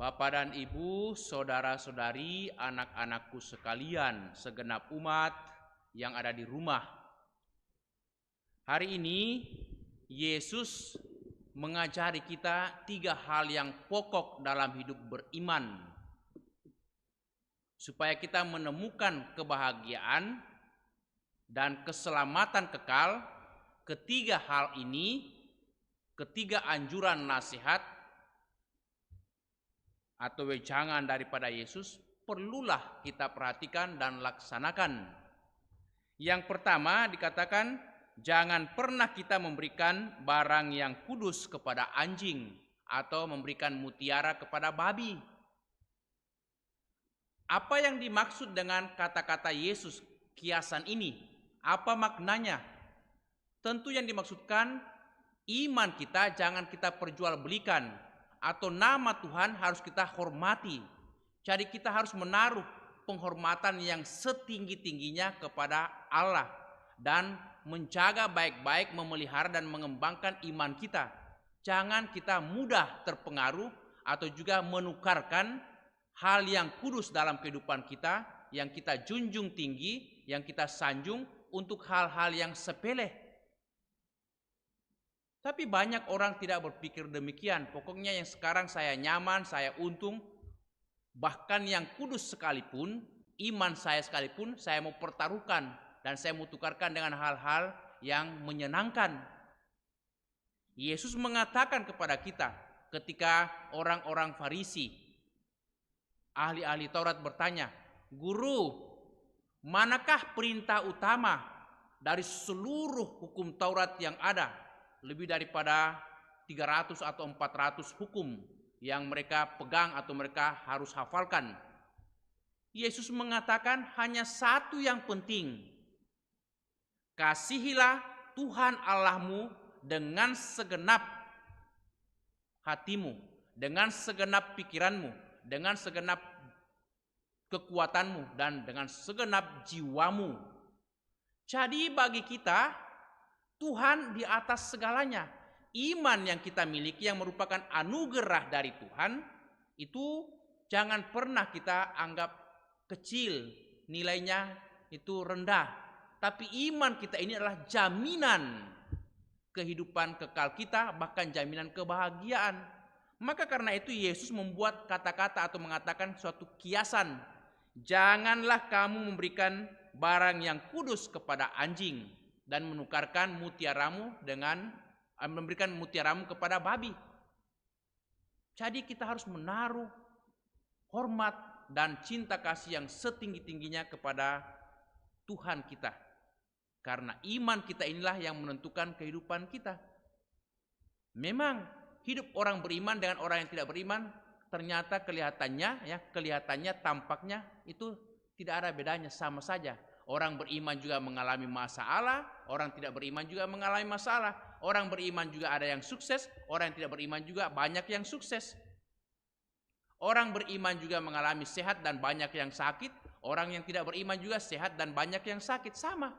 Bapak dan Ibu, saudara-saudari, anak-anakku sekalian, segenap umat yang ada di rumah. Hari ini Yesus mengajari kita 3 hal yang pokok dalam hidup beriman, supaya kita menemukan kebahagiaan dan keselamatan kekal. Ketiga hal ini, ketiga anjuran nasihat atau wejangan daripada Yesus perlulah kita perhatikan dan laksanakan. Yang pertama dikatakan, jangan pernah kita memberikan barang yang kudus kepada anjing atau memberikan mutiara kepada babi. Apa yang dimaksud dengan kata-kata Yesus kiasan ini? Apa maknanya? Tentu yang dimaksudkan, iman kita jangan kita perjualbelikan, atau nama Tuhan harus kita hormati. Jadi kita harus menaruh penghormatan yang setinggi-tingginya kepada Allah dan menjaga baik-baik, memelihara dan mengembangkan iman kita. Jangan kita mudah terpengaruh atau juga menukarkan hal yang kudus dalam kehidupan kita, yang kita junjung tinggi, yang kita sanjung untuk hal-hal yang sepele. Tapi banyak orang tidak berpikir demikian. Pokoknya yang sekarang saya nyaman, saya untung. Bahkan yang kudus sekalipun, iman saya sekalipun, saya mau pertaruhkan. Dan saya mau tukarkan dengan hal-hal yang menyenangkan. Yesus mengatakan kepada kita, ketika orang-orang Farisi, ahli-ahli Taurat bertanya, "Guru, manakah perintah utama dari seluruh hukum Taurat yang ada?" Lebih daripada 300 atau 400 hukum yang mereka pegang atau mereka harus hafalkan. Yesus mengatakan hanya satu yang penting. Kasihilah Tuhan Allahmu dengan segenap hatimu, dengan segenap pikiranmu, dengan segenap kekuatanmu, dan dengan segenap jiwamu. Jadi bagi kita, Tuhan di atas segalanya. Iman yang kita miliki yang merupakan anugerah dari Tuhan, itu jangan pernah kita anggap kecil, nilainya itu rendah. Tapi iman kita ini adalah jaminan kehidupan kekal kita, bahkan jaminan kebahagiaan. Maka karena itu Yesus membuat kata-kata atau mengatakan suatu kiasan. Janganlah kamu memberikan barang yang kudus kepada anjing dan menukarkan memberikan mutiaramu kepada babi. Jadi kita harus menaruh hormat dan cinta kasih yang setinggi-tingginya kepada Tuhan kita. Karena iman kita inilah yang menentukan kehidupan kita. Memang hidup orang beriman dengan orang yang tidak beriman ternyata kelihatannya tampaknya itu tidak ada bedanya, sama saja. Orang beriman juga mengalami masalah, orang tidak beriman juga mengalami masalah. Orang beriman juga ada yang sukses, orang yang tidak beriman juga banyak yang sukses. Orang beriman juga mengalami sehat dan banyak yang sakit, orang yang tidak beriman juga sehat dan banyak yang sakit, sama.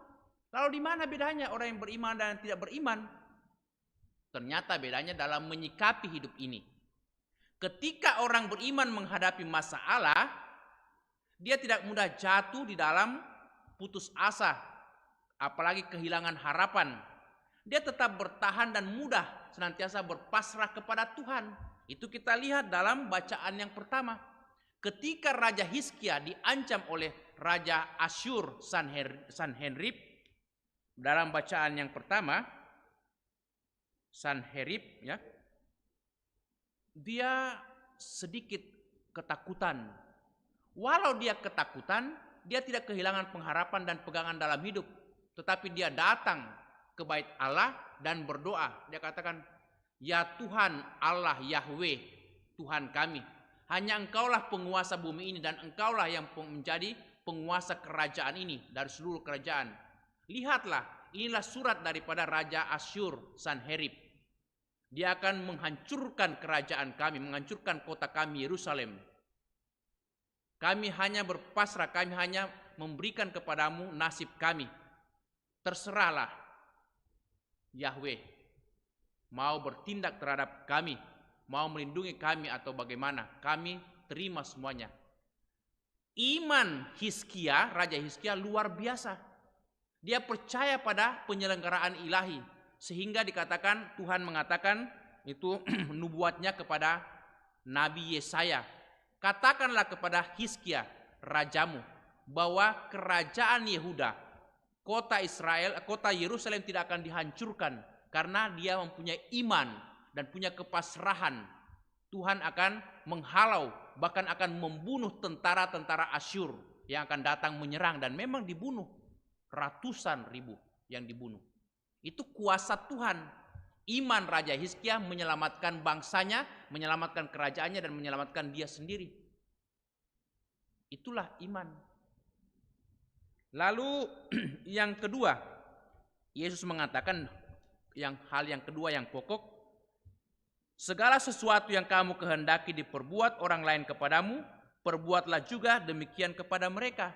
Lalu di mana bedanya orang yang beriman dan yang tidak beriman? Ternyata bedanya dalam menyikapi hidup ini. Ketika orang beriman menghadapi masalah, dia tidak mudah jatuh di dalam putus asa, apalagi kehilangan harapan. Dia tetap bertahan dan mudah senantiasa berpasrah kepada Tuhan. Itu kita lihat dalam bacaan yang pertama. Ketika Raja Hizkia diancam oleh Raja Asyur Sanherib, dalam bacaan yang pertama, Sanherib, dia sedikit ketakutan. Walau dia ketakutan, dia tidak kehilangan pengharapan dan pegangan dalam hidup. Tetapi dia datang ke bait Allah dan berdoa. Dia katakan, "Ya Tuhan Allah Yahweh, Tuhan kami. Hanya Engkaulah penguasa bumi ini dan Engkaulah yang menjadi penguasa kerajaan ini dari seluruh kerajaan. Lihatlah, inilah surat daripada Raja Asyur Sanherib. Dia akan menghancurkan kerajaan kami, menghancurkan kota kami Yerusalem. Kami hanya berpasrah, kami hanya memberikan kepadamu nasib kami. Terserahlah Yahweh mau bertindak terhadap kami mau melindungi kami atau bagaimana, kami terima semuanya. Iman Hizkia, Raja Hizkia luar biasa. Dia percaya pada penyelenggaraan ilahi, sehingga dikatakan Tuhan mengatakan itu nubuatnya kepada Nabi Yesaya, katakanlah kepada Hizkia rajamu bahwa kerajaan Yehuda, kota Israel, kota Yerusalem tidak akan dihancurkan karena dia mempunyai iman dan punya kepasrahan. Tuhan akan menghalau, bahkan akan membunuh tentara-tentara Asyur yang akan datang menyerang, dan memang dibunuh, ratusan ribu yang dibunuh. Itu kuasa Tuhan. Iman Raja Hizkia menyelamatkan bangsanya, menyelamatkan kerajaannya, dan menyelamatkan dia sendiri. Itulah iman. Lalu yang kedua, Yesus mengatakan hal yang kedua yang pokok, segala sesuatu yang kamu kehendaki diperbuat orang lain kepadamu, perbuatlah juga demikian kepada mereka.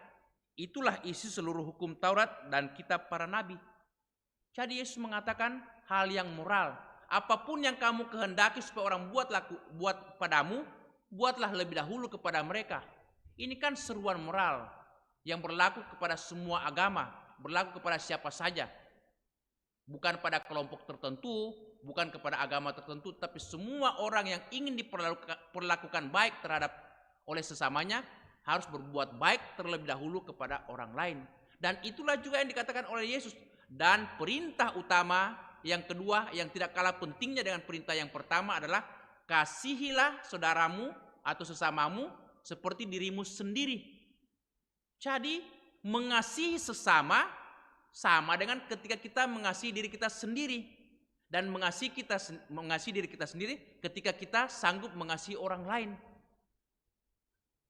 Itulah isi seluruh hukum Taurat dan kitab para nabi. Jadi Yesus mengatakan hal yang moral. Apapun yang kamu kehendaki supaya orang buat padamu, buatlah lebih dahulu kepada mereka. Ini kan seruan moral yang berlaku kepada semua agama, berlaku kepada siapa saja. Bukan pada kelompok tertentu, bukan kepada agama tertentu, tapi semua orang yang ingin diperlakukan baik oleh sesamanya harus berbuat baik terlebih dahulu kepada orang lain. Dan itulah juga yang dikatakan oleh Yesus. Dan perintah utama yang kedua yang tidak kalah pentingnya dengan perintah yang pertama adalah kasihilah saudaramu atau sesamamu seperti dirimu sendiri. Jadi mengasihi sesama sama dengan ketika kita mengasihi diri kita sendiri, dan mengasihi diri kita sendiri ketika kita sanggup mengasihi orang lain.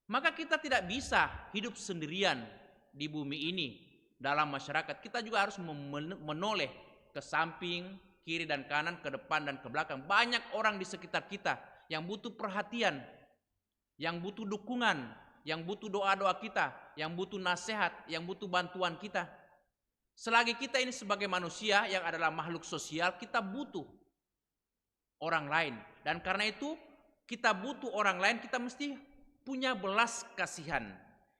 Maka kita tidak bisa hidup sendirian di bumi ini dalam masyarakat. Kita juga harus menoleh ke samping, kiri dan kanan, ke depan dan ke belakang. Banyak orang di sekitar kita yang butuh perhatian, yang butuh dukungan, yang butuh doa-doa kita, yang butuh nasihat, yang butuh bantuan kita. Selagi kita ini sebagai manusia yang adalah makhluk sosial, kita butuh orang lain. Dan karena itu kita butuh orang lain, kita mesti punya belas kasihan.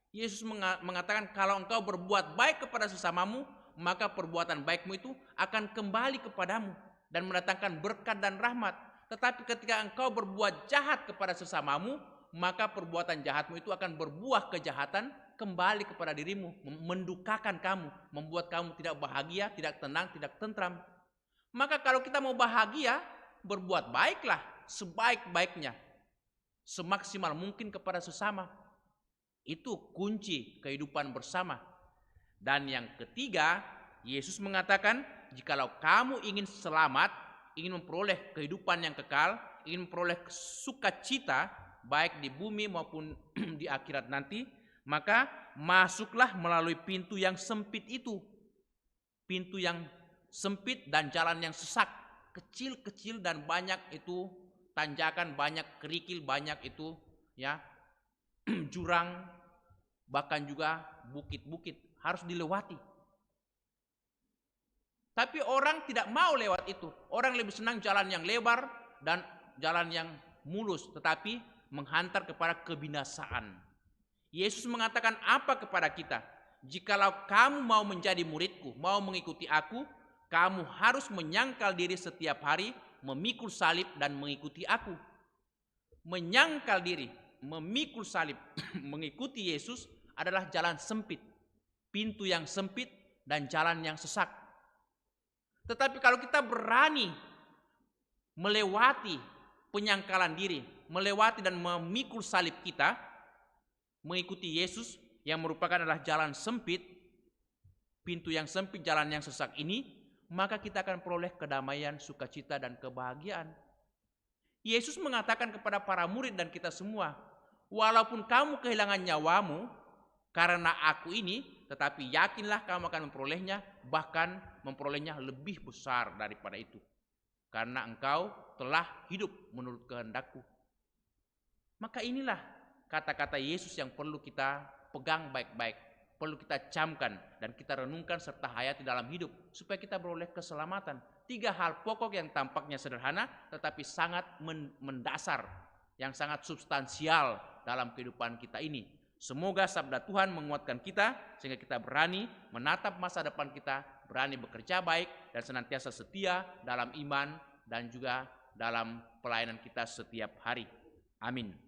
Yesus mengatakan kalau engkau berbuat baik kepada sesamamu, maka perbuatan baikmu itu akan kembali kepadamu dan mendatangkan berkat dan rahmat. Tetapi ketika engkau berbuat jahat kepada sesamamu, maka perbuatan jahatmu itu akan berbuah kejahatan kembali kepada dirimu, mendukakan kamu, membuat kamu tidak bahagia, tidak tenang, tidak tentram. Maka kalau kita mau bahagia, berbuat baiklah sebaik-baiknya, semaksimal mungkin kepada sesama. Itu kunci kehidupan bersama. Dan yang ketiga, Yesus mengatakan, jikalau kamu ingin selamat, ingin memperoleh kehidupan yang kekal, ingin memperoleh sukacita, baik di bumi maupun di akhirat nanti, maka masuklah melalui pintu yang sempit itu. Pintu yang sempit dan jalan yang sesak, kecil-kecil dan banyak itu tanjakan, banyak kerikil, banyak itu ya jurang, bahkan juga bukit-bukit harus dilewati. Tapi orang tidak mau lewat itu. Orang lebih senang jalan yang lebar dan jalan yang mulus, tetapi menghantar kepada kebinasaan. Yesus mengatakan apa kepada kita? Jikalau kamu mau menjadi muridku, mau mengikuti aku, kamu harus menyangkal diri setiap hari, memikul salib dan mengikuti aku. Menyangkal diri, memikul salib, mengikuti Yesus adalah jalan sempit, pintu yang sempit dan jalan yang sesak. Tetapi kalau kita berani melewati penyangkalan diri, melewati dan memikul salib kita, mengikuti Yesus yang merupakan adalah jalan sempit, pintu yang sempit, jalan yang sesak ini, maka kita akan peroleh kedamaian, sukacita dan kebahagiaan. Yesus mengatakan kepada para murid dan kita semua, walaupun kamu kehilangan nyawamu karena aku ini, tetapi yakinlah kamu akan memperolehnya, bahkan memperolehnya lebih besar daripada itu. Karena engkau telah hidup menurut kehendakku. Maka inilah kata-kata Yesus yang perlu kita pegang baik-baik, perlu kita camkan dan kita renungkan serta hayati dalam hidup supaya kita beroleh keselamatan. 3 hal pokok yang tampaknya sederhana tetapi sangat mendasar, yang sangat substansial dalam kehidupan kita ini. Semoga sabda Tuhan menguatkan kita sehingga kita berani menatap masa depan kita, berani bekerja baik dan senantiasa setia dalam iman dan juga dalam pelayanan kita setiap hari. Amin.